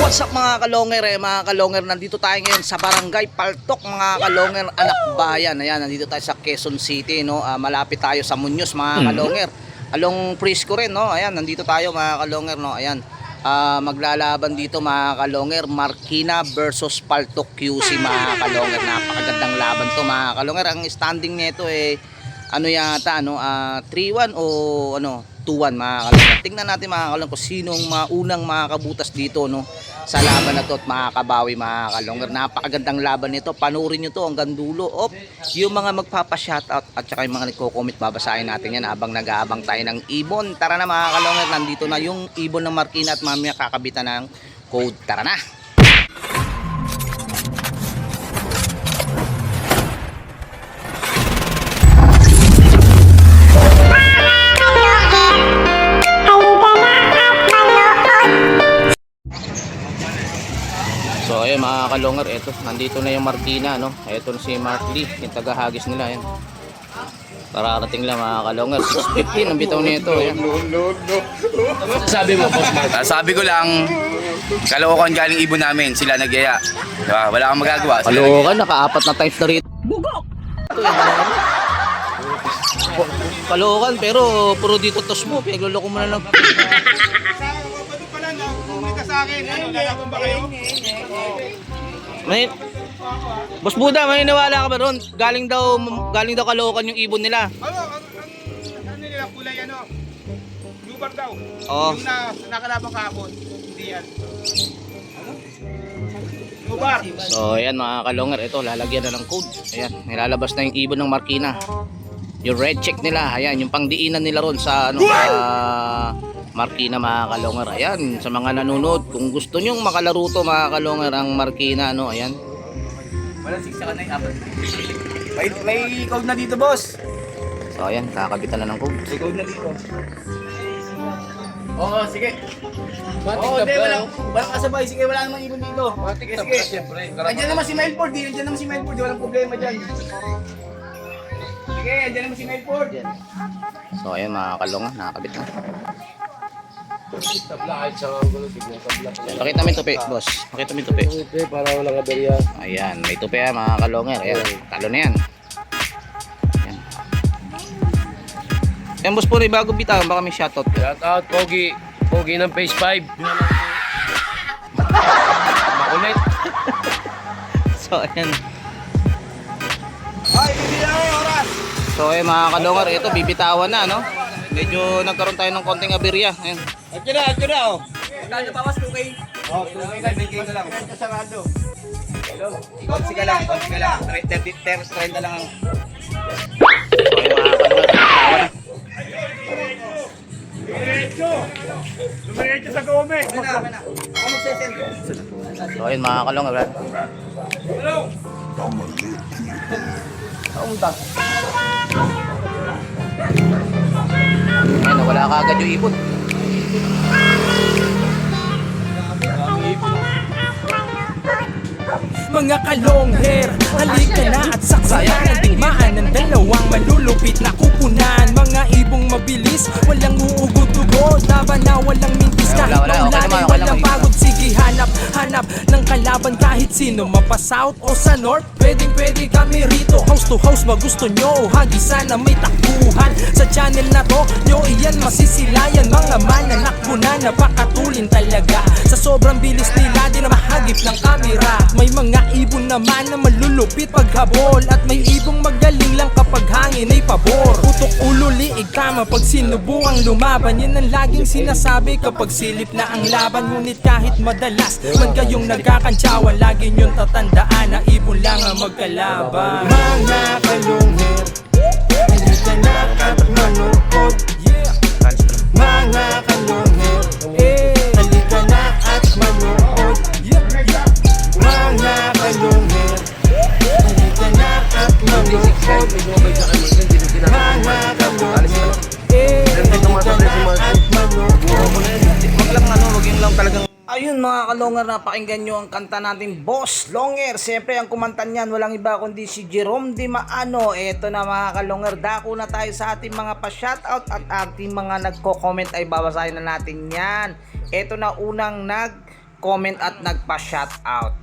What's up mga kalonger mga kalonger, nandito tayo ngayon sa Barangay Paltok mga kalonger, anak bayan. Ayan, nandito tayo sa Quezon City, no. Malapit tayo sa Muñoz mga kalonger. Along Prisco rin, no. Ayan, nandito tayo mga kalonger, no. Ayan. Maglalaban dito mga kalonger, Marikina versus Paltok QC mga kalonger. Napakagandang laban to mga kalonger. Ang standing nito ano yata, 3-1 o 2-1 mga kalonger. Tingnan natin mga kalonger kung sinong unang makakabutas dito, no, sa laban na to at makakabawi mga kalonger. Napakagandang laban nito, panurin nyo to hanggang dulo. Yung mga magpapa-shoutout at saka yung mga nagko-comment, babasahin natin yan habang nag-aabang tayo ng ibon. Tara na mga kalonger, nandito na yung ibon ng Marikina at mamaya kakabitan ng code. Tara na. So ayun mga kalonger, eto, nandito na yung Marikina, no. Eto si Mark Lee, yung tagahagis nila, yan. Kararating lang mga kalonger. 6:15 ang bitaw nito, yan. Sabi mo, Boss Mark? Sabi ko lang, Caloocan galing ibon namin, sila nagyaya. Diba? Wala kang magagawa. Caloocan, naka-4 na times na rito. Bugok! Caloocan, pero puro dito tos mo, pinagluloko mo na lang. Boss Buda, may nawala ka ba ron? Galing daw Caloocan yung ibon nila. Ano nila, kulay lubar daw. Oo. Yung nakalabang kahapon, hindi yan. Lubar. So ayan mga kalonger, ito lalagyan na ng code. Ayan, nilalabas na yung ibon ng Marikina. Yung red check nila, ayan, yung pangdiinan nila ron sa Marikina mga kalonger. Ayan, sa mga nanonood, kung gusto nyong makalaro to mga kalonger ang Marikina, ayan. Walang 6 ka na yung apat. May code na dito, boss. So ayan, kakabitan na ng code. May code na dito. Oo, sige. Oo, hindi, walang kasabay. Sige, wala namang ibon dito. Sige. Andiyan naman si Melford, andiyan naman si Melford, walang problema dyan. Sige, andiyan naman si Melford. So ayan mga kalonger, nakakabit na. Pakita mo yung tupi, boss. Pakita mo yung tupi. Para walang aberya. Ayan, may tupi mga kalonger. Ayan, talo na yan. Ayan. Ayan, boss po, bago bitawan, baka may shoutout. Shout out, Pogi. Pogi ng Phase 5. Makulit. So ayan. Ay, hindi na kayo, oras. So ayan mga kalonger, ito bibitawan na, no? Medyo nagkaroon tayo ng konting aberya. Ayan. At yun na, oh. Kano bawas 2K? Oh, 2K na, 2K na lang. Ito sarado. Konsi ka lang. 30 lang ang... Lumiretso sa gome. Ako magsesend. So ayun mga kalonger. Hello. Ayan, wala ka agad yung ibon. Mga kalongher, halika na at saksayan ang digmaan ng dalawang malulupit na kupunan. Mga ibong mabilis, walang uugod-ugod, laban na walang mintis kahit maulanin, walang pagod. Sige, hanap ng kalaban kahit sino, mapa-south o sa north, pwede kami rito. House to house ba gusto nyo? Hagisan na may takbuhan sa channel na to, nyo iyan masisilayan. Mga mananakbo na napakatulin talaga, sa sobrang bilis nila di na mahagip ng kamera. May mga ibon naman na malulupit paghabol, at may ibong magaling lang kapag hangin ay pabor. Putok ulo, liig tama pag sinubukang lumaban, yan ang laging sinasabi kapag silip na ang laban. Ngunit kahit madalas man kayong nagkakantsawan, lagi nyong tatandaan na ibon lang ang magkalaban. Mga kalungher, halika na at manood. Mga kalungher, halika na at manood. Mga kalungher, halika na at manood. Mga kalungher, halika na at manood. Wag yun lang talagang. Ayun mga kalongger, napakinggan nyo ang kanta natin Boss Longer. Siyempre ang kumanta niyan walang iba kundi si Jerome Di Maano. Eto na mga kalongger, dako na tayo sa ating mga pa-shoutout at ating mga nagko-comment ay babasahin na natin yan. Eto na unang nag-comment at nagpa-shoutout.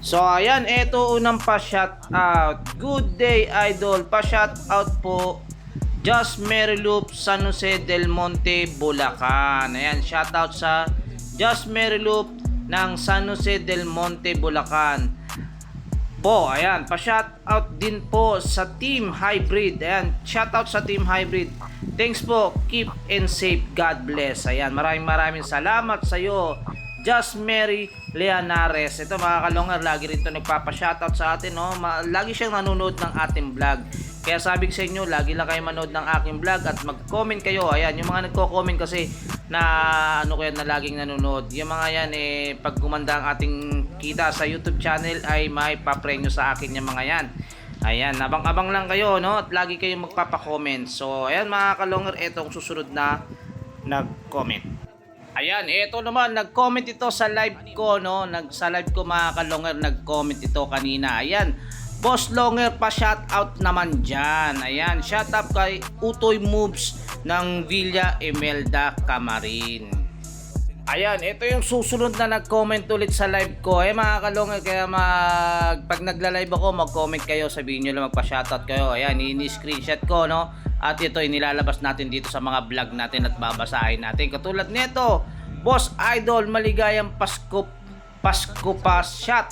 So ayan, eto unang pa-shoutout. Good day idol, pa-shoutout po Just Mary Loop, San Jose del Monte, Bulacan. Ayan, shoutout sa Just Mary Loop ng San Jose del Monte, Bulacan. Po, ayan, pa-shoutout din po sa Team Hybrid. Ayan, shoutout sa Team Hybrid. Thanks po, keep and safe, God bless. Ayan, maraming salamat sa iyo, Just Mary Leonares. Ito mga kalongar, lagi rin ito nagpapa-shoutout sa atin, no? Lagi siyang nanonood ng ating vlog. Kaya sabi ko sa inyo, lagi lang kayo manood ng aking vlog at mag-comment kayo. Ayan, yung mga nagko-comment kasi na ano kaya na laging nanonood. Yung mga yan pag gumanda ang ating kita sa YouTube channel ay may pa-premyo sa akin yung mga yan. Ayan, abang-abang lang kayo, no? At lagi kayong magpapa-comment. So, ayan mga kalongar, etong susunod na nag-comment. Ayan, eto naman, nag-comment ito sa live ko, no? Sa live ko mga kalongar, nag-comment ito kanina. Ayan, Boss Longer, pa-shoutout naman dyan. Ayan, shoutout kay Utoy Moves ng Villa Imelda, Camarin. Ayan, ito yung susunod na nag-comment ulit sa live ko. Mga kalongar, kaya pag nagla-live ako, mag-comment kayo, sabihin nyo lang, magpa-shoutout kayo. Ayan, ini-screenshot ko, no? At ito, inilalabas natin dito sa mga vlog natin at babasahin natin. Katulad nito, Boss Idol, maligayang Pasko pa, shout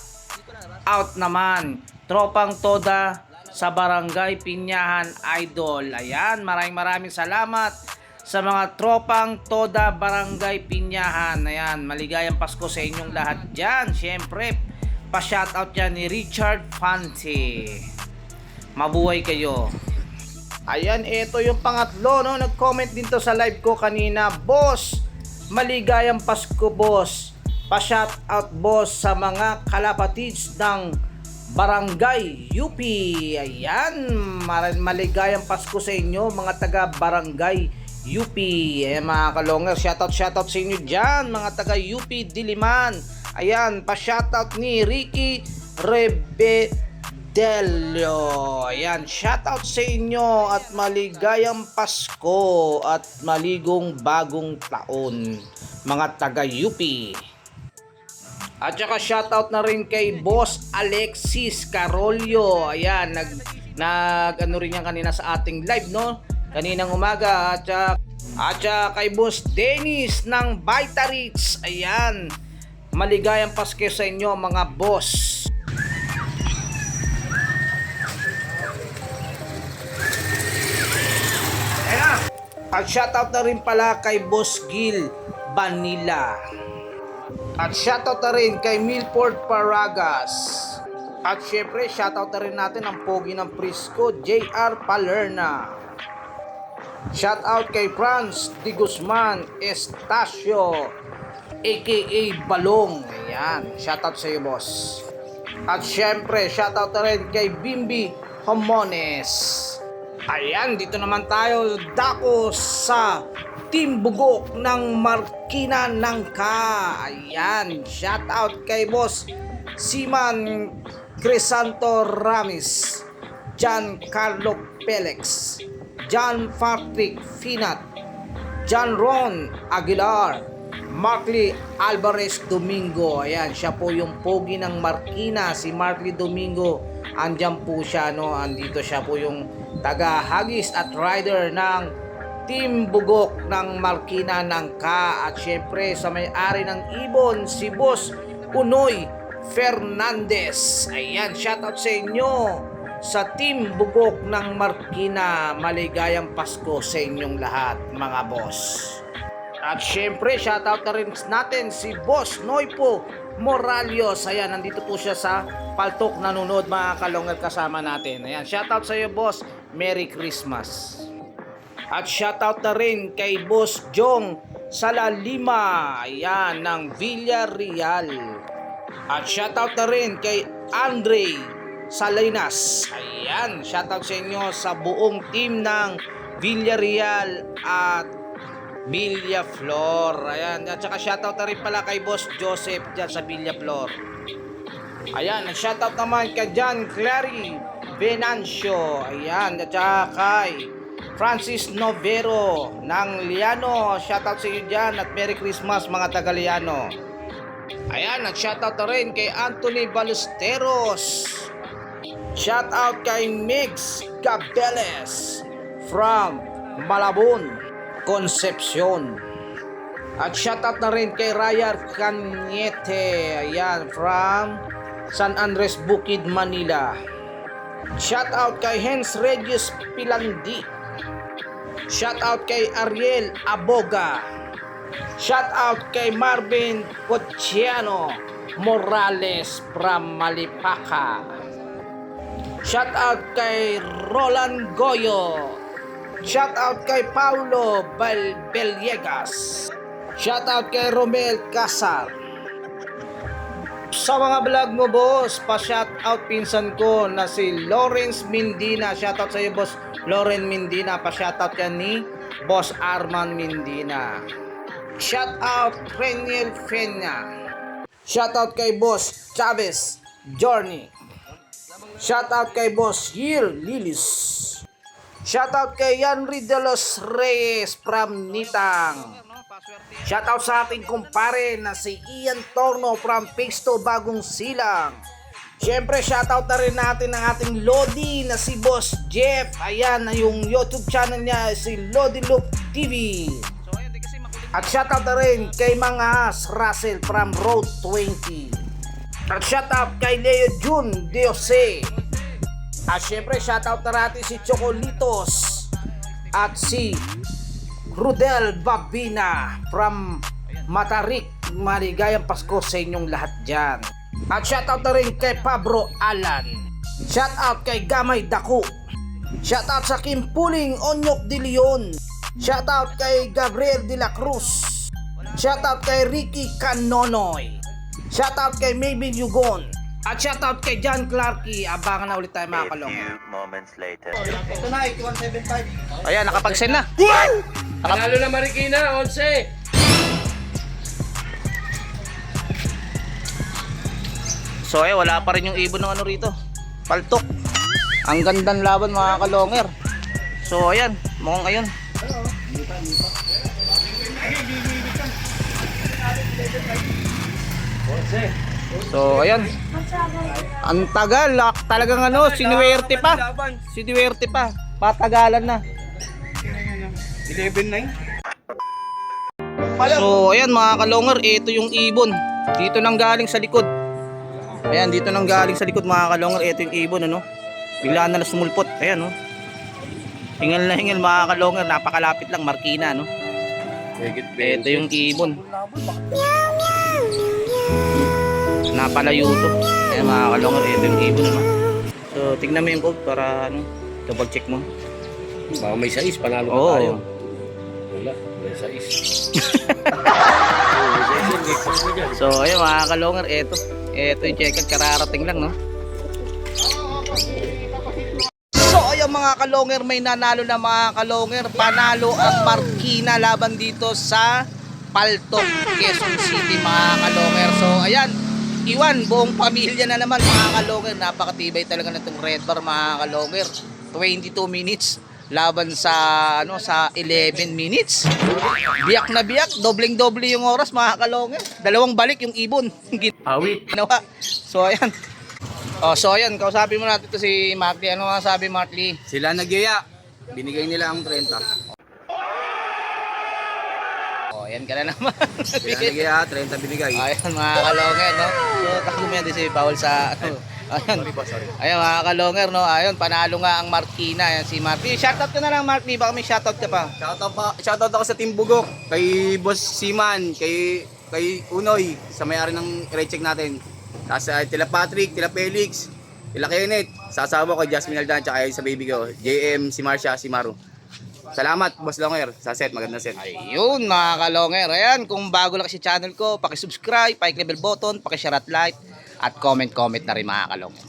out naman. Tropang Toda sa Barangay Pinyahan Idol. Ayan, maraming salamat sa mga Tropang Toda Barangay Pinyahan. Ayan, maligayang Pasko sa inyong lahat dyan. Siyempre, pa-shoutout yan ni Richard Fante. Mabuhay kayo. Ayan, ito yung pangatlo, no? Nag-comment din to sa live ko kanina. Boss, maligayang Pasko, boss. Pa-shoutout, boss, sa mga kalapatids ng Barangay UP. Ayan, maligayang Pasko sa inyo mga taga Barangay UP. Ayan mga kalongar, shoutout sa inyo dyan mga taga UP Diliman. Ayan, pa-shoutout ni Ricky Rebedelio. Ayan, shoutout sa inyo at maligayang Pasko at maligong bagong taon mga taga UP. At saka shoutout na rin kay Boss Alexis Carolio. Ayan, ano rin yan kanina sa ating live, no? Kaninang umaga. At saka kay Boss Dennis ng Vitarix. Ayan, maligayang Pasko sa inyo mga boss. Ayan. At shoutout na rin pala kay Boss Gil Vanilla. At shoutout na rin kay Milford Paragas. At syempre, shoutout na rin natin ang pogi ng Prisco, JR Palerna. Shoutout kay Franz Di Guzman Estacio, aka Balong. Ayan, shoutout sa iyo, boss. At syempre, shoutout na rin kay Bimbi Homones. Ayan, dito naman tayo dako sa Team Bugok ng Marikina Nangka. Ayan, shout out kay Boss Siman Crisanto Ramis, John Carlo Pelex, John Patrick Finat, John Ron Aguilar, Markley Alvarez Domingo. Ayan, siya po yung pogi ng Marikina, si Markley Domingo. Andyan po siya, no? Andito siya po yung taga-hagis at rider ng Team Bugok ng Marikina Nangka. At syempre sa may-ari ng Ibon, si Boss Unoy Fernandez. Ayan, shoutout sa inyo sa Team Bugok ng Marikina. Maligayang Pasko sa inyong lahat mga boss. At syempre shoutout na rin natin si Boss Noipo Moralios. Ayan, nandito po siya sa Paltok nanonood mga kalongal kasama natin. Ayan, shoutout sa iyo, boss. Merry Christmas. At shoutout na rin kay Boss Jong Salalima, ayan, ng Villarreal. At shoutout na rin kay Andre Salinas. Ayan, shoutout sa inyo sa buong team ng Villarreal at Villaflor. Ayan, at saka shoutout na rin pala kay Boss Joseph dyan sa Villaflor. Ayan, at shoutout naman kay John Clary Venancio. Ayan, at saka kay Francis Novero ng Liano. Shoutout sa iyo dyan at Merry Christmas mga taga Liano. Ayan, nag-shoutout na rin kay Anthony Ballesteros. Shoutout kay Mix Gabeles from Malabon, Concepcion. At shoutout na rin kay Rayar Cañete, ayan, from San Andres, Bukid, Manila. Shoutout kay Hens Regis Pilandi. Shoutout kay Ariel Aboga. Shoutout kay Marvin Cochiano Morales from Malipaka. Shoutout kay Roland Goyo. Shoutout kay Paulo Beliegas. Shoutout kay Romel Casar. Sa mga vlog mo, boss, pa-shoutout pinsan ko na si Lawrence Mindina. Shoutout sa iyo, boss Lawrence Mindina. Pa-shoutout yan ni Boss Arman Mindina. Shoutout Reniel Fenya. Shoutout kay Boss Chavez Journey. Shoutout kay Boss Yil Lilis. Shoutout kay Yanri de los Reyes from Nitang. Shoutout sa ating kumpare na si Ian Torno from Pixto, Bagong Silang. Siyempre, shoutout na rin natin ang ating Lodi na si Boss Jeff. Ayan, yung YouTube channel niya, si Lodi Loop TV. At shoutout na rin kay Mangas Russell from Road 20. At shoutout kay Leo Jun Diose. At syempre shoutout na natin si Chocolitos at si Rudel Babina from Matarik. Maligayang Pasko sa inyong lahat dyan. At shoutout na rin kay Pablo Alan. Shoutout kay Gamay Daku. Shoutout sa Kim Puling Onyok de Leon. Shoutout kay Gabriel de la Cruz. Shoutout kay Ricky Canonoy. Shoutout kay Maybin Yugon. At shoutout kay John Clarky. Abangan na ulit tayo mga kalong. Ito na, 8175. Ayan, nakapag-send na. Panalo na Marikina, 11. So wala pa rin yung ibon ng ano rito. Paltok. Ang gandang laban mga kalonger. So ayan, mukhang ayun. So ayan. Ang tagal, talagang ano, sinuwerte pa. Sinuwerte pa. Patagalan na. 11-9. So ayan mga kalonger, ito yung ibon. Dito nang galing sa likod. Ayan, dito nang galing sa likod mga kalonger, ito yung ibon ano. Bigla na sumulpot. Ayan oh. Hingal na hingal mga kalonger, napakalapit lang, Marikina no. Ito yung ibon. Napalayo to. Ayan mga kalonger, ito yung ibon ano. So tignan mo yung code para ano, double check mo. Baka may sais, panalo na Oo. tayo. Wala, may sais. So ayun mga kalonger, ito yung check-out, kararating lang no. So ayun mga kalonger, may nanalo na mga kalonger. Panalo ang Marikina laban dito sa Paltok, Quezon City mga kalonger. So ayan, iwan buong pamilya na naman mga kalonger. Napakatibay talaga na itong Red Bar mga kalonger. 22 minutes laban sa ano sa 11 minutes. Biyak na biyak, dobleng-doble yung oras mga kalonger. Dalawang balik yung ibon. Awit. Ginawa. So ayan. Oh, so ayan, kausapin mo natin to si Martley. Ano nga sabi Martley? Sila nagyaya. Binigay nila ang 30. Oh, ayan ka na naman. Sila nagyaya, 30 binigay. Ayan mga kalonger, no? So takbo mo yan din si Paul sa ano. Ayan. Ayan mga kalonger, no? Ayun, panalo nga ang Marikina. Ayan si Martley. Shoutout ka na lang Martley, baka may shoutout ka pa. Shoutout ako sa Team Bugok, kay Boss Siman, kay Unoy, sa may-ari ng recheck natin. Tapos Tila Patrick, Tila Felix, Tila Kenneth, sa asawa ko, Jasmine Aldan, tsaka sa baby ko, JM, si Marcia, si Maru. Salamat, Boss Longer, sa set, magandang set. Ayun mga kalonger. Ayan, kung bago lang si channel ko, paki-subscribe, paki-click bell button, paki-share at like, at comment na rin mga kalonger.